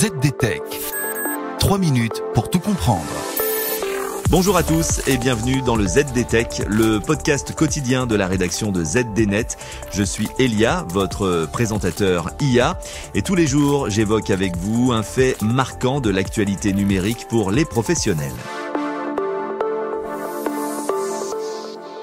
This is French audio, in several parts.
ZDTech. 3 minutes pour tout comprendre. Bonjour à tous et bienvenue dans le ZDTech, le podcast quotidien de la rédaction de ZDNet. Je suis Elia, votre présentateur IA, et tous les jours j'évoque avec vous un fait marquant de l'actualité numérique pour les professionnels.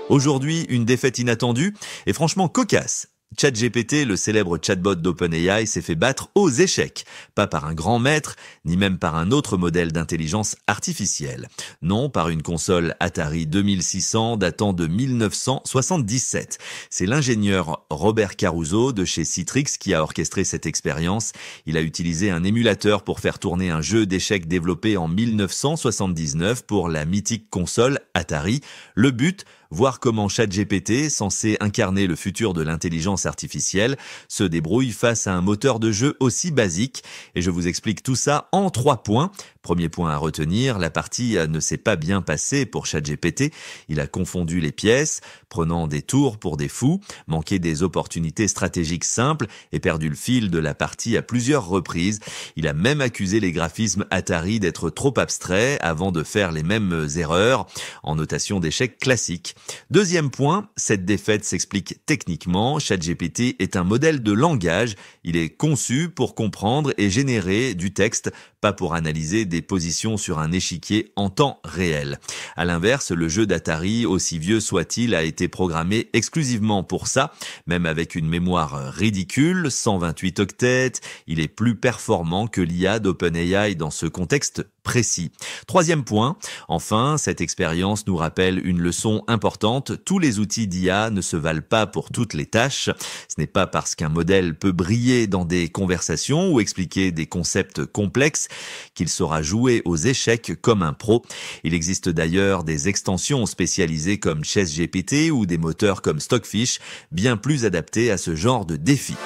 Aujourd'hui, une défaite inattendue et franchement cocasse. ChatGPT, le célèbre chatbot d'OpenAI, s'est fait battre aux échecs. Pas par un grand maître, ni même par un autre modèle d'intelligence artificielle. Non, par une console Atari 2600 datant de 1977. C'est l'ingénieur Robert Caruso de chez Citrix qui a orchestré cette expérience. Il a utilisé un émulateur pour faire tourner un jeu d'échecs développé en 1979 pour la mythique console Atari. Le but, voir comment ChatGPT, censé incarner le futur de l'intelligence artificielle, se débrouille face à un moteur de jeu aussi basique. Et je vous explique tout ça en 3 points. Premier point à retenir, la partie ne s'est pas bien passée pour ChatGPT. Il a confondu les pièces, prenant des tours pour des fous, manqué des opportunités stratégiques simples et perdu le fil de la partie à plusieurs reprises. Il a même accusé les graphismes Atari d'être trop abstraits avant de faire les mêmes erreurs en notation d'échecs classique. Deuxième point, cette défaite s'explique techniquement. ChatGPT est un modèle de langage. Il est conçu pour comprendre et générer du texte, pas pour analyser des positions sur un échiquier en temps réel. À l'inverse, le jeu d'Atari, aussi vieux soit-il, a été programmé exclusivement pour ça, même avec une mémoire ridicule, 128 octets. Il est plus performant que l'IA d'OpenAI dans ce contexte précis. Troisième point, enfin, cette expérience nous rappelle une leçon importante. Tous les outils d'IA ne se valent pas pour toutes les tâches. Ce n'est pas parce qu'un modèle peut briller dans des conversations ou expliquer des concepts complexes qu'il saura jouer aux échecs comme un pro. Il existe d'ailleurs des extensions spécialisées comme ChatGPT ou des moteurs comme Stockfish, bien plus adaptés à ce genre de défi.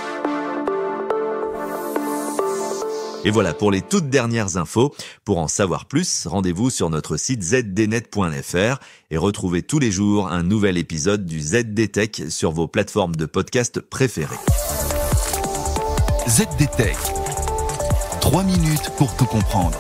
Et voilà pour les toutes dernières infos. Pour en savoir plus, rendez-vous sur notre site zdnet.fr et retrouvez tous les jours un nouvel épisode du ZDTech sur vos plateformes de podcast préférées. ZDTech. 3 minutes pour tout comprendre.